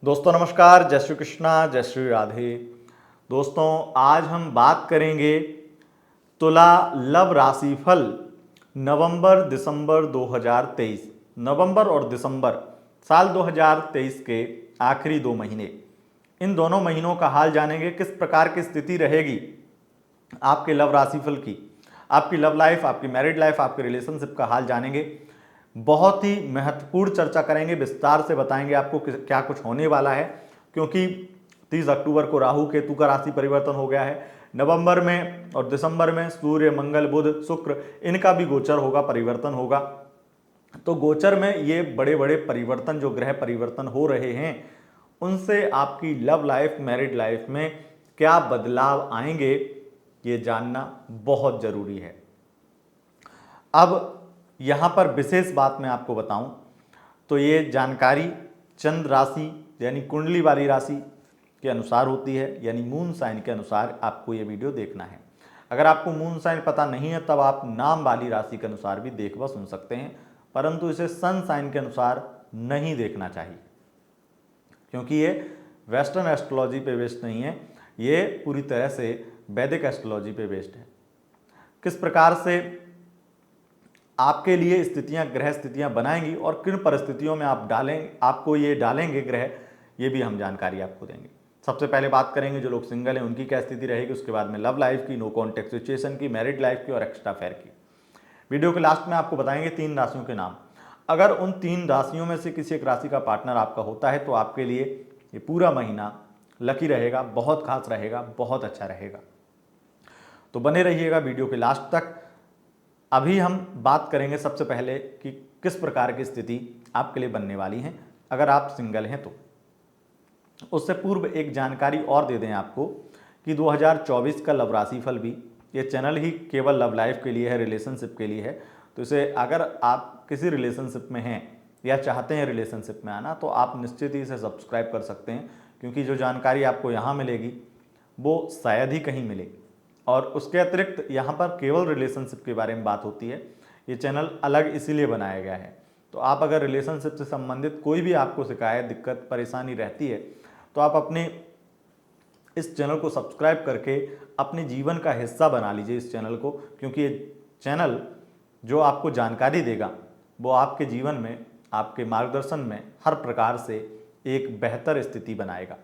दोस्तों नमस्कार, जय श्री कृष्णा, जय श्री राधे। दोस्तों आज हम बात करेंगे तुला लव राशिफल नवंबर दिसंबर 2023। नवंबर और दिसंबर साल 2023 के आखिरी 2 महीने, इन दोनों महीनों का हाल जानेंगे। किस प्रकार की स्थिति रहेगी आपके लव राशिफल की, आपकी लव लाइफ, आपकी मैरिड लाइफ, आपके रिलेशनशिप का हाल जानेंगे। बहुत ही महत्वपूर्ण चर्चा करेंगे, विस्तार से बताएंगे आपको क्या कुछ होने वाला है, क्योंकि 30 अक्टूबर को राहु केतु का राशि परिवर्तन हो गया है। नवंबर में और दिसंबर में सूर्य, मंगल, बुध, शुक्र, इनका भी गोचर होगा, परिवर्तन होगा। तो गोचर में ये बड़े बड़े परिवर्तन, जो ग्रह परिवर्तन हो रहे हैं, उनसे आपकी लव लाइफ, मैरिड लाइफ में क्या बदलाव आएंगे, ये जानना बहुत जरूरी है। अब यहाँ पर विशेष बात मैं आपको बताऊं तो ये जानकारी चंद्र राशि यानी कुंडली वाली राशि के अनुसार होती है, यानी मून साइन के अनुसार आपको ये वीडियो देखना है। अगर आपको मून साइन पता नहीं है तब आप नाम वाली राशि के अनुसार भी देख व सुन सकते हैं, परंतु इसे सन साइन के अनुसार नहीं देखना चाहिए, क्योंकि ये वेस्टर्न एस्ट्रोलॉजी पे बेस्ड नहीं है, ये पूरी तरह से वैदिक एस्ट्रोलॉजी पे बेस्ड है। किस प्रकार से आपके लिए स्थितियां, ग्रह स्थितियां बनाएंगी और किन परिस्थितियों में आपको ये डालेंगे ग्रह, ये भी हम जानकारी आपको देंगे। सबसे पहले बात करेंगे जो लोग सिंगल हैं उनकी क्या स्थिति रहेगी, उसके बाद में लव लाइफ की, नो कॉन्टेक्ट सिचुएशन की, मैरिड लाइफ की और एक्स्ट्रा अफेयर की। वीडियो के लास्ट में आपको बताएंगे 3 राशियों के नाम। अगर उन 3 राशियों में से किसी एक राशि का पार्टनर आपका होता है तो आपके लिए ये पूरा महीना लकी रहेगा, बहुत खास रहेगा, बहुत अच्छा रहेगा। तो बने रहिएगा वीडियो के लास्ट तक। अभी हम बात करेंगे सबसे पहले कि किस प्रकार की स्थिति आपके लिए बनने वाली है अगर आप सिंगल हैं तो। उससे पूर्व एक जानकारी और दे दें आपको कि 2024 का लव राशिफल भी, ये चैनल ही केवल लव लाइफ के लिए है, रिलेशनशिप के लिए है। तो इसे अगर आप किसी रिलेशनशिप में हैं या चाहते हैं रिलेशनशिप में आना, तो आप निश्चित ही इसे सब्सक्राइब कर सकते हैं, क्योंकि जो जानकारी आपको यहाँ मिलेगी वो शायद ही कहीं मिले। और उसके अतिरिक्त यहाँ पर केवल रिलेशनशिप के बारे में बात होती है। ये चैनल अलग इसीलिए बनाया गया है। तो आप अगर रिलेशनशिप से संबंधित कोई भी आपको शिकायत, दिक्कत, परेशानी रहती है तो आप अपने इस चैनल को सब्सक्राइब करके अपने जीवन का हिस्सा बना लीजिए इस चैनल को, क्योंकि ये चैनल जो आपको जानकारी देगा वो आपके जीवन में, आपके मार्गदर्शन में हर प्रकार से एक बेहतर स्थिति बनाएगा।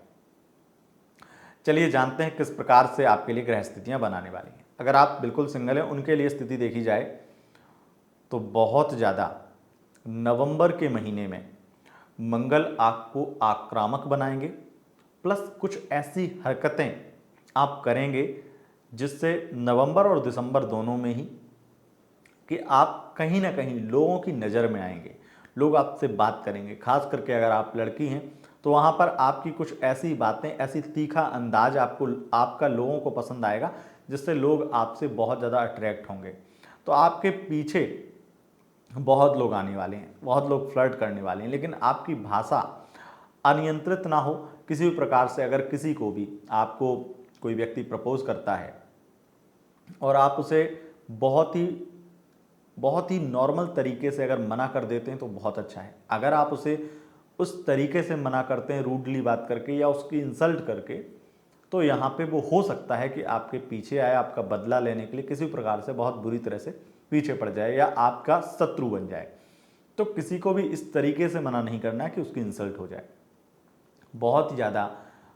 चलिए जानते हैं किस प्रकार से आपके लिए ग्रह स्थितियां बनाने वाली हैं। अगर आप बिल्कुल सिंगल हैं, उनके लिए स्थिति देखी जाए तो बहुत ज़्यादा नवंबर के महीने में मंगल आपको आक्रामक बनाएंगे, प्लस कुछ ऐसी हरकतें आप करेंगे जिससे नवंबर और दिसंबर दोनों में ही कि आप कहीं ना कहीं लोगों की नज़र में आएंगे, लोग आपसे बात करेंगे। खास करके अगर आप लड़की हैं तो वहाँ पर आपकी कुछ ऐसी बातें, ऐसी तीखा अंदाज आपका लोगों को पसंद आएगा, जिससे लोग आपसे बहुत ज़्यादा अट्रैक्ट होंगे। तो आपके पीछे बहुत लोग आने वाले हैं, बहुत लोग फ्लर्ट करने वाले हैं, लेकिन आपकी भाषा अनियंत्रित ना हो किसी भी प्रकार से। अगर किसी को भी, आपको कोई व्यक्ति प्रपोज करता है और आप उसे बहुत ही नॉर्मल तरीके से अगर मना कर देते हैं तो बहुत अच्छा है। अगर आप उसे उस तरीके से मना करते हैं, रूडली बात करके या उसकी इंसल्ट करके, तो यहाँ पे वो हो सकता है कि आपके पीछे आए, आपका बदला लेने के लिए किसी प्रकार से बहुत बुरी तरह से पीछे पड़ जाए या आपका शत्रु बन जाए। तो किसी को भी इस तरीके से मना नहीं करना है कि उसकी इंसल्ट हो जाए। बहुत ज़्यादा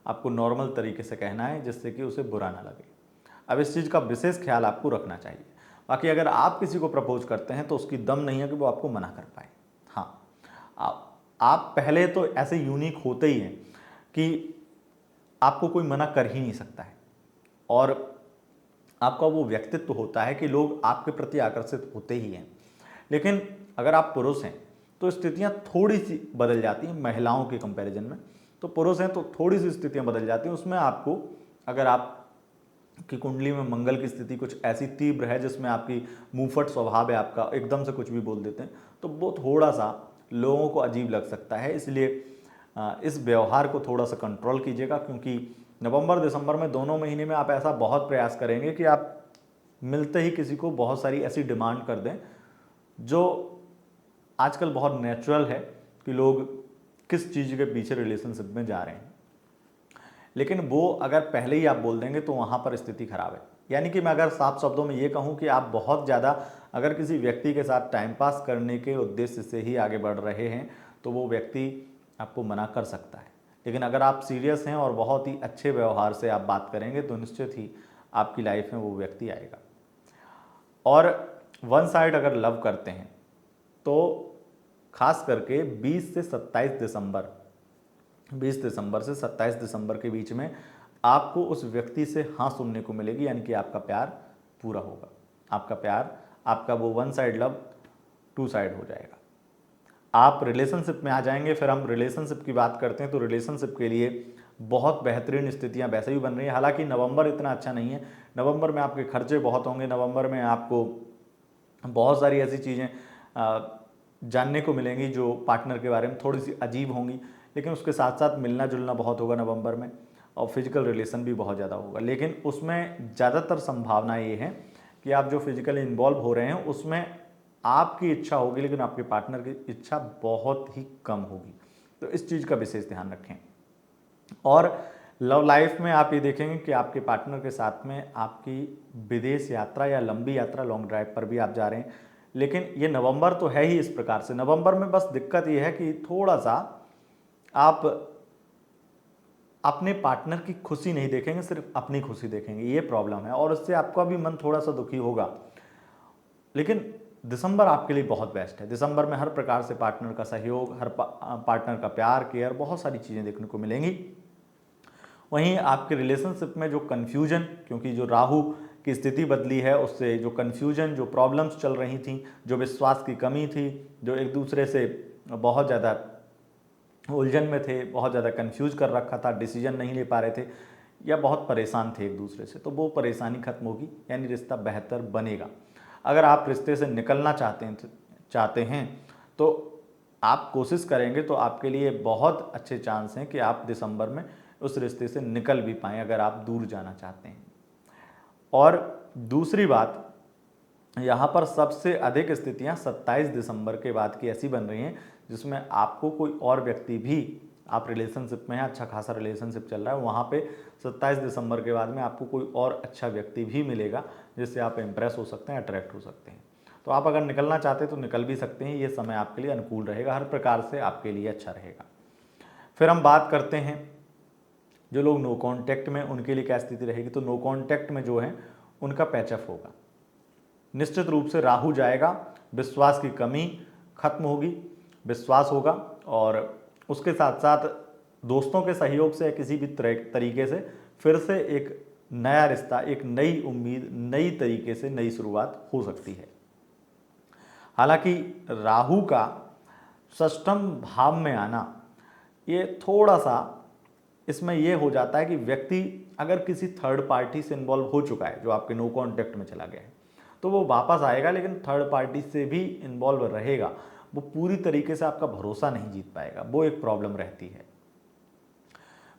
आपको नॉर्मल तरीके से कहना है जिससे कि उसे बुरा ना लगे। अब इस चीज़ का विशेष ख्याल आपको रखना चाहिए। बाकी अगर आप किसी को प्रपोज करते हैं तो उसकी दम नहीं है कि वो आपको मना कर पाए। हाँ, आप पहले तो ऐसे यूनिक होते ही हैं कि आपको कोई मना कर ही नहीं सकता है, और आपका वो व्यक्तित्व होता है कि लोग आपके प्रति आकर्षित होते ही हैं। लेकिन अगर आप पुरुष हैं तो स्थितियां थोड़ी सी बदल जाती हैं महिलाओं के कंपैरिजन में। तो पुरुष हैं तो थोड़ी सी स्थितियां बदल जाती हैं। उसमें आपको, अगर आप की कुंडली में मंगल की स्थिति कुछ ऐसी तीव्र है जिसमें आपकी मुंहफट स्वभाव है, आपका एकदम से कुछ भी बोल देते हैं, तो वो थोड़ा सा लोगों को अजीब लग सकता है। इसलिए इस व्यवहार को थोड़ा सा कंट्रोल कीजिएगा, क्योंकि नवंबर दिसंबर में दोनों महीने में आप ऐसा बहुत प्रयास करेंगे कि आप मिलते ही किसी को बहुत सारी ऐसी डिमांड कर दें जो आजकल बहुत नेचुरल है कि लोग किस चीज़ के पीछे रिलेशनशिप में जा रहे हैं। लेकिन वो अगर पहले ही आप बोल देंगे तो वहाँ पर स्थिति खराब है। यानी कि मैं अगर साफ शब्दों में ये कहूँ कि आप बहुत ज़्यादा अगर किसी व्यक्ति के साथ टाइम पास करने के उद्देश्य से ही आगे बढ़ रहे हैं तो वो व्यक्ति आपको मना कर सकता है। लेकिन अगर आप सीरियस हैं और बहुत ही अच्छे व्यवहार से आप बात करेंगे तो निश्चित ही आपकी लाइफ में वो व्यक्ति आएगा। और वन साइड अगर लव करते हैं तो खास करके 20 से 27 दिसंबर के बीच में आपको उस व्यक्ति से हाँ सुनने को मिलेगी, यानी कि आपका प्यार पूरा होगा। आपका प्यार, आपका वो one side love two side हो जाएगा। आप रिलेशनशिप में आ जाएंगे। फिर हम रिलेशनशिप की बात करते हैं तो रिलेशनशिप के लिए बहुत बेहतरीन स्थितियां वैसे भी बन रही हैं। हालांकि नवंबर इतना अच्छा नहीं है। नवंबर में आपके खर्चे बहुत होंगे। नवंबर में आपको बहुत सारी ऐसी चीज़ें जानने को मिलेंगी जो पार्टनर के बारे में थोड़ी सी अजीब होंगी, लेकिन उसके साथ साथ मिलना जुलना बहुत होगा नवंबर में और फिजिकल रिलेशन भी बहुत ज़्यादा होगा। लेकिन उसमें ज़्यादातर संभावना ये है कि आप जो फिजिकली इन्वॉल्व हो रहे हैं उसमें आपकी इच्छा होगी, लेकिन आपके पार्टनर की इच्छा बहुत ही कम होगी। तो इस चीज़ का विशेष ध्यान रखें। और लव लाइफ में आप ये देखेंगे कि आपके पार्टनर के साथ में आपकी विदेश यात्रा या लंबी यात्रा, लॉन्ग ड्राइव पर भी आप जा रहे हैं। लेकिन ये नवंबर तो है ही इस प्रकार से। नवंबर में बस दिक्कत ये है कि थोड़ा सा आप अपने पार्टनर की खुशी नहीं देखेंगे, सिर्फ अपनी खुशी देखेंगे, ये प्रॉब्लम है और इससे आपका भी मन थोड़ा सा दुखी होगा। लेकिन दिसंबर आपके लिए बहुत बेस्ट है। दिसंबर में हर प्रकार से पार्टनर का सहयोग, हर पार्टनर का प्यार, केयर, बहुत सारी चीज़ें देखने को मिलेंगी। वहीं आपके रिलेशनशिप में जो कन्फ्यूजन, क्योंकि जो राहु की स्थिति बदली है उससे जो कन्फ्यूजन, जो प्रॉब्लम्स चल रही थी, जो विश्वास की कमी थी, जो एक दूसरे से बहुत ज़्यादा उलझन में थे, बहुत ज़्यादा कन्फ्यूज कर रखा था, डिसीजन नहीं ले पा रहे थे या बहुत परेशान थे एक दूसरे से, तो वो परेशानी खत्म होगी, यानी रिश्ता बेहतर बनेगा। अगर आप रिश्ते से निकलना चाहते हैं तो आप कोशिश करेंगे तो आपके लिए बहुत अच्छे चांस हैं कि आप दिसंबर में उस रिश्ते से निकल भी पाएँ, अगर आप दूर जाना चाहते हैं। और दूसरी बात, यहाँ पर सबसे अधिक स्थितियाँ 27 दिसंबर के बाद की ऐसी बन रही हैं जिसमें आपको कोई और व्यक्ति भी, आप रिलेशनशिप में हैं, अच्छा खासा रिलेशनशिप चल रहा है, वहाँ पे 27 दिसंबर के बाद में आपको कोई और अच्छा व्यक्ति भी मिलेगा जिससे आप इम्प्रेस हो सकते हैं, अट्रैक्ट हो सकते हैं। तो आप अगर निकलना चाहते हैं तो निकल भी सकते हैं। ये समय आपके लिए अनुकूल रहेगा, हर प्रकार से आपके लिए अच्छा रहेगा। फिर हम बात करते हैं जो लोग नो कॉन्टैक्ट में, उनके लिए क्या स्थिति रहेगी। तो नो कॉन्टैक्ट में जो है उनका पैचअप होगा। निश्चित रूप से राहु जाएगा, विश्वास की कमी खत्म होगी, विश्वास होगा और उसके साथ साथ दोस्तों के सहयोग से किसी भी तरीके से फिर से एक नया रिश्ता, एक नई उम्मीद, नई तरीके से नई शुरुआत हो सकती है। हालांकि राहु का षष्ठम भाव में आना ये थोड़ा सा इसमें यह हो जाता है कि व्यक्ति अगर किसी थर्ड पार्टी से इन्वॉल्व हो चुका है, जो आपके नो कॉन्टैक्ट में चला गया है, तो वो वापस आएगा, लेकिन थर्ड पार्टी से भी इन्वॉल्व रहेगा, वो पूरी तरीके से आपका भरोसा नहीं जीत पाएगा, वो एक प्रॉब्लम रहती है।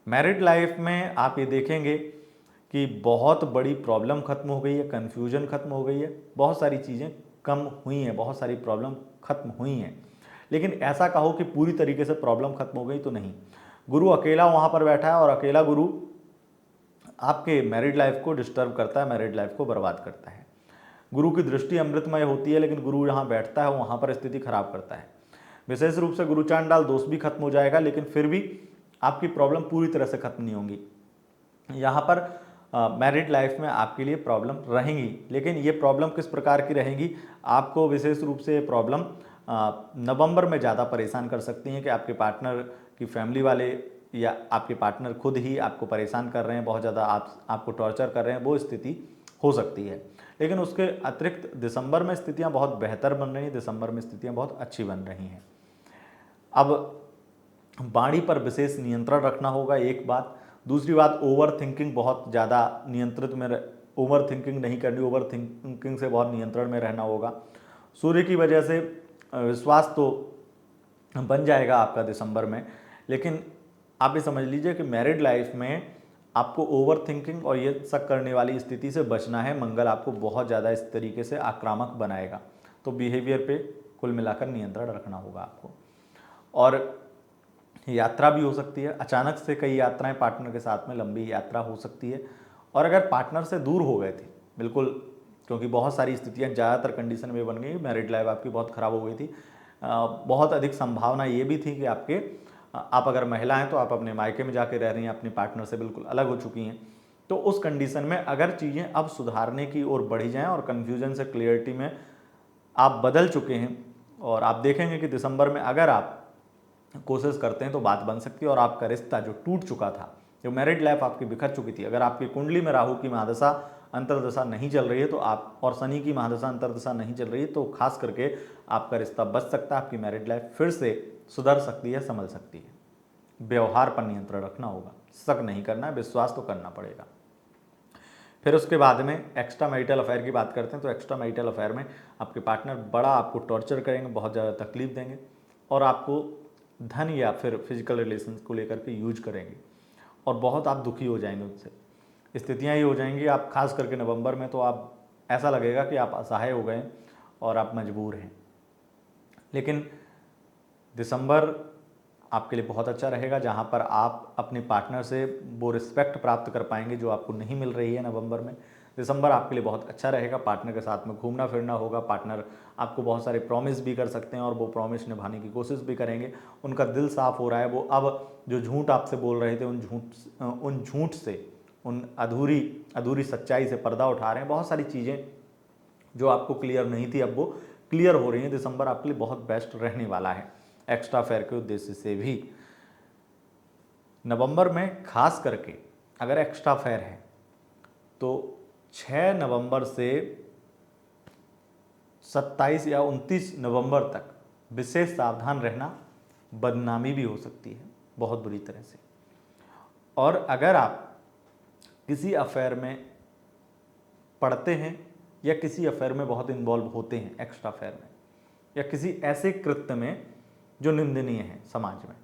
मैरिड लाइफ में आप ये देखेंगे कि बहुत बड़ी प्रॉब्लम खत्म हो गई है, कन्फ्यूजन खत्म हो गई है, बहुत सारी चीज़ें कम हुई हैं, बहुत सारी प्रॉब्लम खत्म हुई हैं। लेकिन ऐसा कहो कि पूरी तरीके से प्रॉब्लम खत्म हो गई तो नहीं। गुरु अकेला वहाँ पर बैठा है और अकेला गुरु आपके मैरिड लाइफ को डिस्टर्ब करता है, मैरिड लाइफ को बर्बाद करता है। गुरु की दृष्टि अमृतमय होती है, लेकिन गुरु जहाँ बैठता है वहाँ पर स्थिति खराब करता है। विशेष रूप से गुरु चांडाल दोष भी खत्म हो जाएगा, लेकिन फिर भी आपकी प्रॉब्लम पूरी तरह से खत्म नहीं होंगी। यहाँ पर मैरिड लाइफ में आपके लिए प्रॉब्लम रहेंगी, लेकिन ये प्रॉब्लम किस प्रकार की रहेंगी, आपको विशेष रूप से ये प्रॉब्लम नवंबर में ज़्यादा परेशान कर सकती हैं कि आपके पार्टनर की फैमिली वाले या आपके पार्टनर खुद ही आपको परेशान कर रहे हैं, बहुत ज़्यादा आपको टॉर्चर कर रहे हैं, वो स्थिति हो सकती है। लेकिन उसके अतिरिक्त दिसंबर में स्थितियां बहुत बेहतर बन रही हैं, दिसंबर में स्थितियां बहुत अच्छी बन रही हैं। अब वाणी पर विशेष नियंत्रण रखना होगा, एक बात। दूसरी बात, ओवर थिंकिंग बहुत ज़्यादा नियंत्रित में, ओवर थिंकिंग नहीं करनी, ओवर थिंकिंग से बहुत नियंत्रण में रहना होगा। सूर्य की वजह से विश्वास तो बन जाएगा आपका दिसंबर में, लेकिन आप ये समझ लीजिए कि मैरिड लाइफ में आपको ओवर थिंकिंग और ये सब करने वाली स्थिति से बचना है। मंगल आपको बहुत ज़्यादा इस तरीके से आक्रामक बनाएगा, तो बिहेवियर पे कुल मिलाकर नियंत्रण रखना होगा आपको। और यात्रा भी हो सकती है, अचानक से कई यात्राएं पार्टनर के साथ में, लंबी यात्रा हो सकती है। और अगर पार्टनर से दूर हो गए थे बिल्कुल, क्योंकि बहुत सारी स्थितियां ज़्यादातर कंडीशन में बन गई, मैरिड लाइफ आपकी बहुत ख़राब हो गई थी, बहुत अधिक संभावना ये भी थी कि आप अगर महिला हैं तो आप अपने मायके में जाके रह रही हैं, अपने पार्टनर से बिल्कुल अलग हो चुकी हैं। तो उस कंडीशन में अगर चीज़ें अब सुधारने की ओर बढ़ी जाएं और कन्फ्यूजन से क्लियरिटी में आप बदल चुके हैं, और आप देखेंगे कि दिसंबर में अगर आप कोशिश करते हैं तो बात बन सकती है और आपका रिश्ता जो टूट चुका था, जो मैरिड लाइफ आपकी बिखर चुकी थी, अगर आपकी कुंडली में राहु की महादशा अंतरदशा नहीं चल रही है तो आप, और शनि की महादशा अंतरदशा नहीं चल रही है, तो खास करके आपका रिश्ता बच सकता है, आपकी मैरिड लाइफ फिर से सुधर सकती है, संभल सकती है। व्यवहार पर नियंत्रण रखना होगा, शक नहीं करना है, विश्वास तो करना पड़ेगा। फिर उसके बाद में एक्स्ट्रा मैरिटल अफेयर की बात करते हैं। तो एक्स्ट्रा मैरिटल अफेयर में आपके पार्टनर बड़ा आपको टॉर्चर करेंगे, बहुत ज़्यादा तकलीफ देंगे और आपको धन या फिर फिजिकल रिलेशन को लेकर के यूज करेंगे और बहुत आप दुखी हो जाएंगे उनसे। स्थितियाँ ये हो जाएंगी, आप खास करके नवंबर में तो आप ऐसा लगेगा कि आप असहाय हो गए और आप मजबूर हैं। लेकिन दिसंबर आपके लिए बहुत अच्छा रहेगा, जहां पर आप अपने पार्टनर से वो रिस्पेक्ट प्राप्त कर पाएंगे जो आपको नहीं मिल रही है नवंबर में। दिसंबर आपके लिए बहुत अच्छा रहेगा, पार्टनर के साथ में घूमना फिरना होगा, पार्टनर आपको बहुत सारे प्रॉमिस भी कर सकते हैं और वो प्रॉमिस निभाने की कोशिश भी करेंगे। उनका दिल साफ हो रहा है, वो अब जो झूठ आपसे बोल रहे थे उन झूठ से, उन अधूरी सच्चाई से पर्दा उठा रहे हैं। बहुत सारी चीज़ें जो आपको क्लियर नहीं थी अब वो क्लियर हो रही हैं। दिसंबर आपके लिए बहुत बेस्ट रहने वाला है एक्स्ट्रा फेयर के उद्देश्य से भी। नवंबर में खास करके अगर एक्स्ट्रा फेयर है तो 6 नवंबर से 27 या 29 नवंबर तक विशेष सावधान रहना, बदनामी भी हो सकती है बहुत बुरी तरह से। और अगर आप किसी अफेयर में पढ़ते हैं या किसी अफेयर में बहुत इन्वॉल्व होते हैं एक्स्ट्रा अफेयर में, या किसी ऐसे कृत्य में जो निंदनीय है समाज में,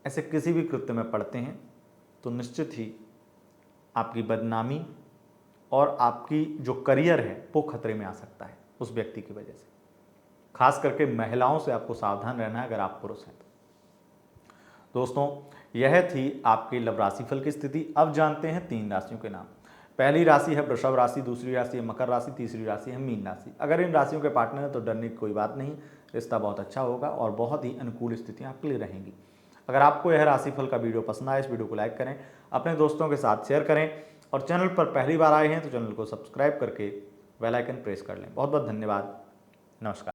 ऐसे किसी भी कृत्य में पढ़ते हैं तो निश्चित ही आपकी बदनामी और आपकी जो करियर है वो खतरे में आ सकता है उस व्यक्ति की वजह से। खास करके महिलाओं से आपको सावधान रहना है अगर आप पुरुष हैं तो। दोस्तों, यह थी आपके लव राशिफल की स्थिति। अब जानते हैं 3 राशियों के नाम। पहली राशि है वृषभ राशि, दूसरी राशि है मकर राशि, तीसरी राशि है मीन राशि। अगर इन राशियों के पार्टनर हैं तो डरने की कोई बात नहीं, रिश्ता बहुत अच्छा होगा और बहुत ही अनुकूल स्थितियां आपके लिए रहेंगी। अगर आपको यह राशिफल का वीडियो पसंद आए, इस वीडियो को लाइक करें, अपने दोस्तों के साथ शेयर करें और चैनल पर पहली बार आए हैं तो चैनल को सब्सक्राइब करके बेल आइकन प्रेस कर लें। बहुत बहुत धन्यवाद। नमस्कार।